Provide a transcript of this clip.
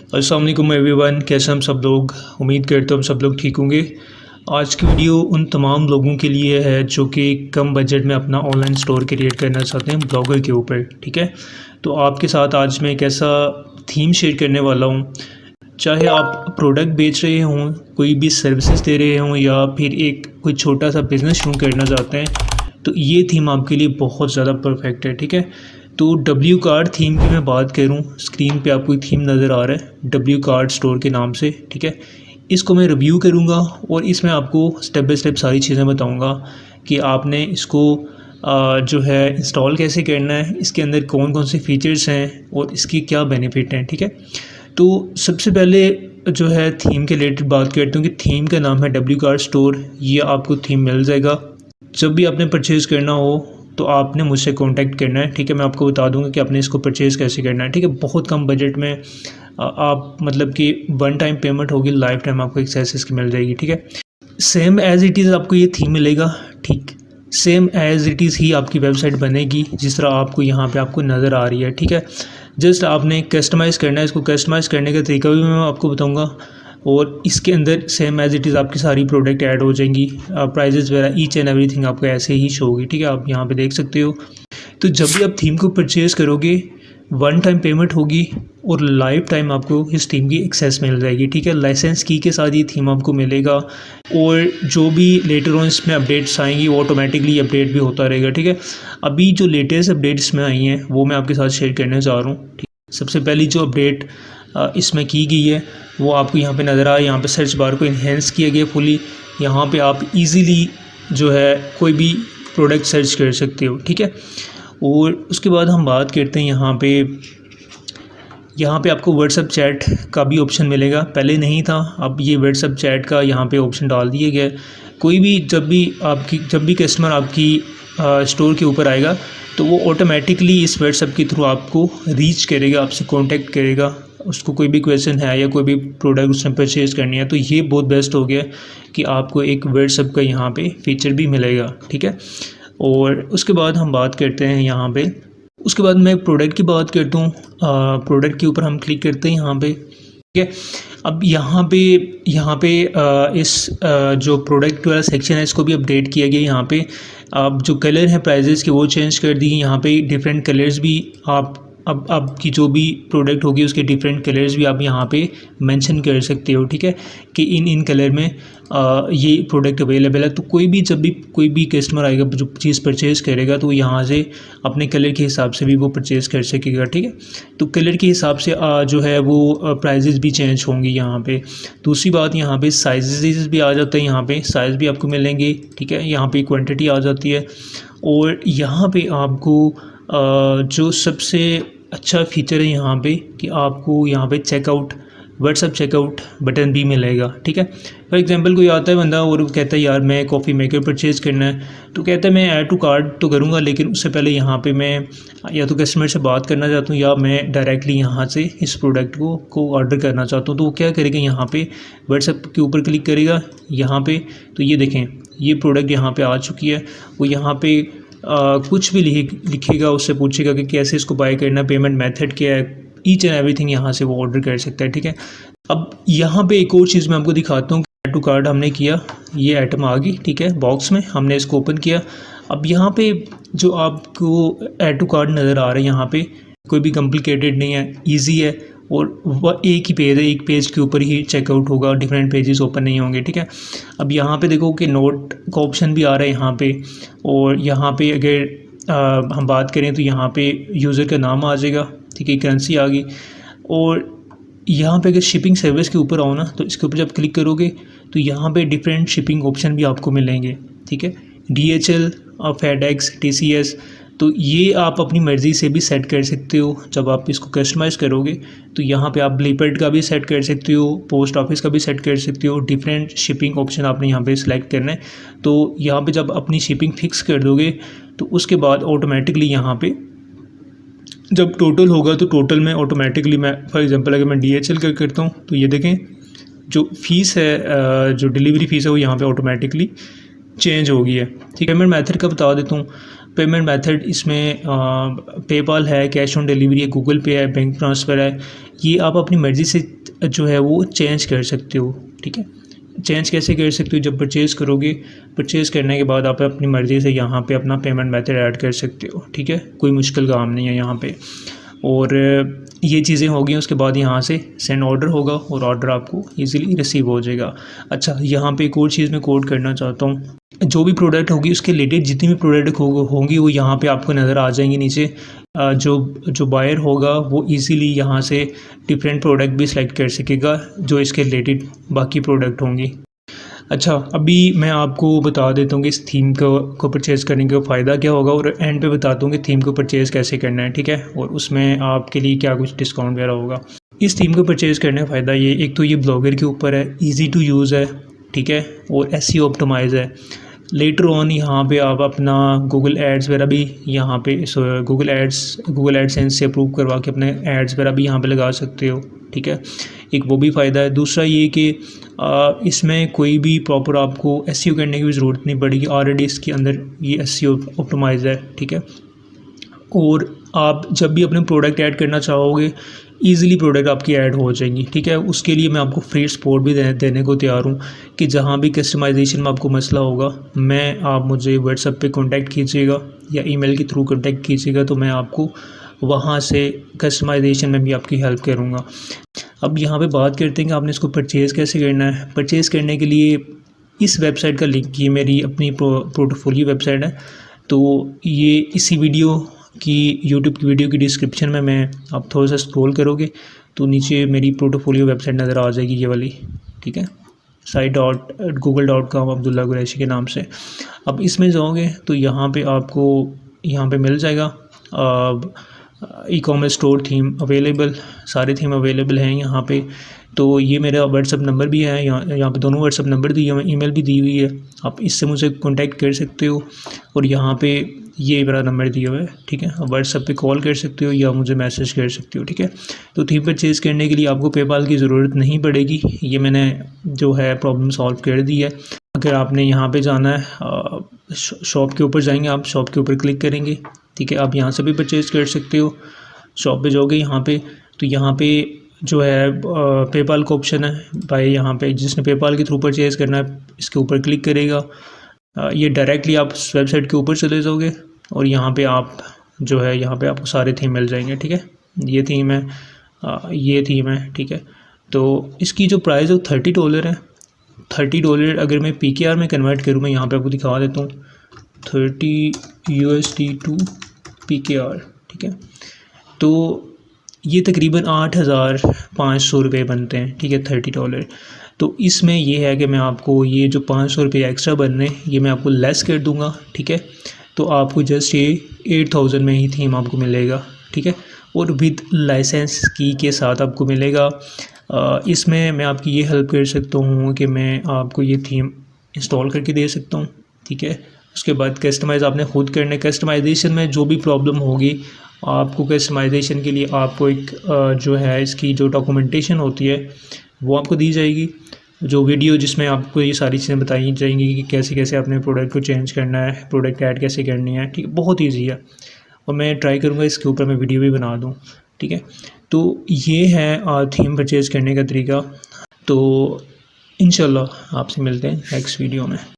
अस्सलाम वालेकुम एवरीवन, कैसे हम सब लोग। उम्मीद करते हम सब लोग ठीक होंगे। आज की वीडियो उन तमाम लोगों के लिए है जो कि कम बजट में अपना ऑनलाइन स्टोर क्रिएट करना चाहते हैं ब्लॉगर के ऊपर। ठीक है, तो आपके साथ आज मैं एक ऐसा थीम शेयर करने वाला हूँ। चाहे आप प्रोडक्ट बेच रहे हों, कोई भी सर्विसेज दे रहे हों, या फिर एक कोई छोटा सा बिज़नेस शुरू करना चाहते हैं, तो ये थीम आपके लिए बहुत ज़्यादा परफेक्ट है। ठीक है, तो डब्ल्यू कार्ड थीम की मैं बात करूं, स्क्रीन पे आपको थीम नज़र आ रहा है डब्ल्यू कार्ड स्टोर के नाम से। ठीक है, इसको मैं रिव्यू करूंगा और इसमें आपको स्टेप बाय स्टेप सारी चीज़ें बताऊंगा कि आपने इसको जो है इंस्टॉल कैसे करना है, इसके अंदर कौन कौन से फ़ीचर्स हैं और इसकी क्या बेनिफिट हैं। ठीक है, तो सबसे पहले जो है थीम के रिलेटेड बात करते हैं कि थीम का नाम है डब्ल्यू कार्ड स्टोर। ये आपको थीम मिल जाएगा। जब भी आपने परचेज़ करना हो तो आपने मुझसे कांटेक्ट करना है। ठीक है, मैं आपको बता दूंगा कि आपने इसको परचेज़ कैसे करना है। ठीक है, बहुत कम बजट में आप मतलब कि वन टाइम पेमेंट होगी, लाइफ टाइम आपको एक्सेस इसकी मिल जाएगी। ठीक है, सेम एज़ इट इज़ आपको ये थीम मिलेगा। ठीक, सेम एज़ इट इज़ ही आपकी वेबसाइट बनेगी जिस तरह आपको यहाँ पे आपको नज़र आ रही है। ठीक है, जस्ट आपने कस्टमाइज़ करना है। इसको कस्टमाइज़ करने का तरीका भी मैं आपको बताऊँगा और इसके अंदर सेम एज़ इट इज़ आपकी सारी प्रोडक्ट ऐड हो जाएंगी। प्राइजेज़ वगैरह ईच एंड एवरीथिंग आपको ऐसे ही शो होगी। ठीक है, आप यहाँ पे देख सकते हो। तो जब भी आप थीम को परचेज़ करोगे, वन टाइम पेमेंट होगी और लाइफ टाइम आपको इस थीम की एक्सेस मिल जाएगी। ठीक है, लाइसेंस की के साथ ये थीम आपको मिलेगा और जो भी लेटर ऑन इसमें अपडेट्स आएंगी वो ऑटोमेटिकली अपडेट भी होता रहेगा। ठीक है, अभी जो लेटेस्ट अपडेट्स में आई हैं वो मैं आपके साथ शेयर करने जा रहा हूँ। सबसे पहली जो अपडेट इसमें की गई है वो आपको यहाँ पे नज़र आ रहा है। यहाँ पे सर्च बार को इन्हेंस किया गया फुली। यहाँ पे आप इजीली जो है कोई भी प्रोडक्ट सर्च कर सकते हो। ठीक है, और उसके बाद हम बात करते हैं यहाँ पे आपको व्हाट्सअप चैट का भी ऑप्शन मिलेगा। पहले नहीं था, अब ये व्हाट्सअप चैट का यहाँ पे ऑप्शन डाल दिया गया। कोई भी जब भी कस्टमर आपकी स्टोर के ऊपर आएगा तो वो ऑटोमेटिकली इस व्हाट्सअप के थ्रू आपको रीच करेगा, आपसे कांटेक्ट करेगा। उसको कोई भी क्वेश्चन है या कोई भी प्रोडक्ट उसने परचेज़ करनी है, तो ये बहुत बेस्ट हो गया कि आपको एक व्हाट्सअप का यहाँ पे फीचर भी मिलेगा। ठीक है, और उसके बाद हम बात करते हैं यहाँ पे, उसके बाद मैं प्रोडक्ट की बात करता हूँ। प्रोडक्ट के ऊपर हम क्लिक करते हैं यहाँ पे। ठीक है, अब यहाँ पे इस जो प्रोडक्ट वाला सेक्शन है इसको भी अपडेट किया गया। यहाँ पे अब जो कलर है प्राइजेस के वो चेंज कर दिए। यहाँ पे डिफरेंट कलर्स भी आप अब आपकी जो भी प्रोडक्ट होगी उसके डिफरेंट कलर्स भी आप यहाँ पे मेंशन कर सकते हो। ठीक है, कि इन कलर में ये प्रोडक्ट अवेलेबल है। तो जब भी कोई भी कस्टमर आएगा जो चीज़ परचेज़ करेगा तो यहाँ से अपने कलर के हिसाब से भी वो परचेज़ कर सकेगा। ठीक है, तो कलर के हिसाब से जो है वो प्राइजेज़ भी चेंज होंगी यहाँ पे। दूसरी बात, यहाँ पे साइजेस भी आ जाते हैं। यहाँ पे साइज़ भी आपको मिलेंगे। ठीक है, यहाँ पे क्वांटिटी आ जाती है और यहाँ पे आपको जो सबसे अच्छा फ़ीचर है यहाँ पे कि आपको यहाँ पे चेकआउट व्हाट्सअप चेकआउट बटन भी मिलेगा। ठीक है, फॉर एग्जांपल कोई आता है बंदा और कहता है यार मैं कॉफ़ी मेकर परचेज़ करना है, तो कहता है मैं ऐड टू कार्ट तो करूँगा, लेकिन उससे पहले यहाँ पे मैं या तो कस्टमर से बात करना चाहता हूँ या मैं डायरेक्टली यहाँ से इस प्रोडक्ट को ऑर्डर करना चाहता हूँ। तो वो क्या करेगा, यहाँ पे व्हाट्सएप के ऊपर क्लिक करेगा यहाँ पे। तो ये देखें, ये प्रोडक्ट यहाँ पे आ चुकी है। वो यहाँ पे कुछ भी लिखेगा, उससे पूछेगा कि कैसे इसको बाय करना, पेमेंट मेथड क्या है, ईच एंड एवरीथिंग यहाँ से वो ऑर्डर कर सकता है। ठीक है, अब यहाँ पे एक और चीज़ मैं आपको दिखाता हूँ कि ऐड टू कार्ट हमने किया, ये आइटम आ गई। ठीक है, बॉक्स में हमने इसको ओपन किया। अब यहाँ पे जो आपको ऐड टू कार्ट नज़र आ रहा है, यहाँ पे कोई भी कॉम्प्लिकेटेड नहीं है, ईजी है और वह एक ही पेज है, एक पेज के ऊपर ही चेकआउट होगा, डिफरेंट पेजेस ओपन नहीं होंगे। ठीक है, अब यहाँ पे देखो कि नोट का ऑप्शन भी आ रहा है यहाँ पे, और यहाँ पे अगर हम बात करें तो यहाँ पे यूज़र का नाम आ जाएगा। ठीक है, करेंसी आ गई। और यहाँ पे अगर शिपिंग सर्विस के ऊपर आओ ना, तो इसके ऊपर जब क्लिक करोगे तो यहाँ पे डिफरेंट शिपिंग ऑप्शन भी आपको मिलेंगे। ठीक है, DHL, FedEx, TCS, तो ये आप अपनी मर्ज़ी से भी सेट कर सकते हो। जब आप इसको कस्टमाइज़ करोगे तो यहाँ पे आप ब्लिपर्ड का भी सेट कर सकते हो, पोस्ट ऑफिस का भी सेट कर सकते हो। डिफरेंट शिपिंग ऑप्शन आपने यहाँ पे सिलेक्ट करना है। तो यहाँ पे जब अपनी शिपिंग फिक्स कर दोगे तो उसके बाद ऑटोमेटिकली यहाँ पे जब टोटल होगा तो टोटल में ऑटोमेटिकली मैं फॉर एग्जांपल अगर मैं DHL का करता हूँ तो ये देखें जो फ़ीस है, जो डिलीवरी फ़ीस है वो यहाँ पे ऑटोमेटिकली चेंज हो गई है। ठीक है, पेमेंट मेथड का बता देता हूँ। पेमेंट मेथड इसमें पेपाल है, कैश ऑन डिलीवरी है, गूगल पे है, बैंक ट्रांसफ़र है, ये आप अपनी मर्ज़ी से जो है वो चेंज कर सकते हो, ठीक है। चेंज कैसे कर सकते हो, जब परचेज़ करोगे, परचेज़ करने के बाद आप अपनी मर्ज़ी से यहाँ पे अपना पेमेंट मेथड ऐड कर सकते हो, ठीक है। कोई मुश्किल काम नहीं है यहाँ पे। और ये चीज़ें होगी, उसके बाद यहाँ से सेंड ऑर्डर होगा और ऑर्डर आपको इजीली रिसीव हो जाएगा। अच्छा, यहाँ पे एक और चीज़ मैं कोट करना चाहता हूँ, जो भी प्रोडक्ट होगी उसके रिलेटेड जितनी भी प्रोडक्ट होंगी वो यहाँ पे आपको नज़र आ जाएंगी नीचे। जो बायर होगा वो इजीली यहाँ से डिफरेंट प्रोडक्ट भी सिलेक्ट कर सकेगा जो इसके रिलेटेड बाकी प्रोडक्ट होंगी। अच्छा, अभी मैं आपको बता देता हूँ कि इस थीम को परचेज़ करने का फ़ायदा क्या होगा, और एंड पे बताता हूँ कि थीम को परचेज़ कैसे करना है, ठीक है, और उसमें आपके लिए क्या कुछ डिस्काउंट वगैरह होगा। इस थीम को परचेज़ करने का फ़ायदा ये, एक तो ये ब्लॉगर के ऊपर है, ईज़ी टू यूज़ है, ठीक है, और SEO ऑप्टिमाइज़ है। लेटर ऑन यहाँ पे आप अपना गूगल एड्स वगैरह भी यहाँ पे गूगल एडसेंस से अप्रूव करवा के अपने एड्स वगैरह भी यहाँ पे लगा सकते हो, ठीक है। एक वो भी फ़ायदा है। दूसरा ये कि इसमें कोई भी प्रॉपर आपको SEO करने की भी ज़रूरत नहीं पड़ेगी, ऑलरेडी इसके अंदर ये SEO ऑप्टिमाइज़ है, ठीक है। और आप जब भी अपने प्रोडक्ट ऐड करना चाहोगे ईज़िली प्रोडक्ट आपकी ऐड हो जाएंगी, ठीक है। उसके लिए मैं आपको फ्री सपोर्ट भी देने को तैयार हूँ कि जहाँ भी कस्टमाइजेशन में आपको मसला होगा, आप मुझे व्हाट्सएप पे कांटेक्ट कीजिएगा या ईमेल के थ्रू कांटेक्ट कीजिएगा, तो मैं आपको वहाँ से कस्टमाइजेशन में भी आपकी हेल्प करूँगा। अब यहाँ पे बात करते हैं कि आपने इसको परचेज़ कैसे करना है। परचेज़ करने के लिए इस वेबसाइट का लिंक, ये मेरी अपनी पोर्टफोलियो वेबसाइट है, तो ये इसी वीडियो की यूट्यूब की वीडियो की डिस्क्रिप्शन में मैं आप थोड़ा सा स्क्रॉल करोगे तो नीचे मेरी पोर्टफोलियो वेबसाइट नज़र आ जाएगी, ये वाली, ठीक है, site.google.com अब्दुल्ला कुरैशी के नाम से। अब इसमें जाओगे तो यहाँ पे आपको यहाँ पे मिल जाएगा ई-कॉमर्स स्टोर थीम अवेलेबल, सारे थीम अवेलेबल हैं यहाँ पे। तो ये मेरा व्हाट्सअप नंबर भी है, यहाँ पे दोनों व्हाट्सअप नंबर दिए हुए हैं, ईमेल भी दी हुई है, आप इससे मुझे कांटेक्ट कर सकते हो। और यहाँ पे ये मेरा नंबर दिया हुआ है, ठीक है, आप व्हाट्सअप पे कॉल कर सकते हो या मुझे मैसेज कर सकते हो, ठीक है। तो थीम परचेज़ करने के लिए आपको पेपाल की ज़रूरत नहीं पड़ेगी, ये मैंने जो है प्रॉब्लम सॉल्व कर दी है। अगर आपने यहाँ पे जाना है, शॉप के ऊपर जाएंगे, आप शॉप के ऊपर क्लिक करेंगे, ठीक है, आप यहाँ से भी परचेज़ कर सकते हो। शॉप पे जाओगे यहाँ पे, तो यहाँ पे जो है पेपाल का ऑप्शन है भाई, यहाँ पे जिसने पेपाल के थ्रू परचेज़ करना है इसके ऊपर क्लिक करेगा, ये डायरेक्टली आप वेबसाइट के ऊपर चले जाओगे और यहाँ पे आप जो है यहाँ पे आपको सारे थीम मिल जाएंगे, ठीक है। ये थीम है, ये थीम है, ठीक है। तो इसकी जो प्राइस है वो $30 है। $30 अगर मैं PKR में कन्वर्ट करूँ, मैं यहाँ पे आपको दिखा देता हूँ, $30 टू PKR, ठीक है। तो ये तकरीबन 8,500 रुपये बनते हैं, ठीक है, $30। तो इसमें ये है कि मैं आपको ये जो 500 रुपये एक्स्ट्रा बन रहे हैं ये मैं आपको लेस कर दूंगा, ठीक है। तो आपको जस्ट ये 8,000 में ही थीम आपको मिलेगा, ठीक है, और विद लाइसेंस की के साथ आपको मिलेगा। इसमें मैं आपकी ये हेल्प कर सकता हूँ कि मैं आपको ये थीम इंस्टॉल करके दे सकता हूँ, ठीक है। उसके बाद कस्टमाइज़ आपने खुद करने, कस्टमाइजेशन में जो भी प्रॉब्लम होगी आपको, कस्टमाइजेशन के लिए आपको एक जो है इसकी जो डॉक्यूमेंटेशन होती है वो आपको दी जाएगी, जो वीडियो जिसमें आपको ये सारी चीज़ें बताई जाएंगी कि कैसे कैसे अपने प्रोडक्ट को चेंज करना है, प्रोडक्ट ऐड कैसे करनी है, ठीक है, बहुत ईजी है। और मैं ट्राई करूँगा इसके ऊपर मैं वीडियो भी बना दूँ, ठीक है। तो ये है थीम परचेज़ करने का तरीका। तो इंशाल्लाह आपसे मिलते हैं नेक्स्ट वीडियो में।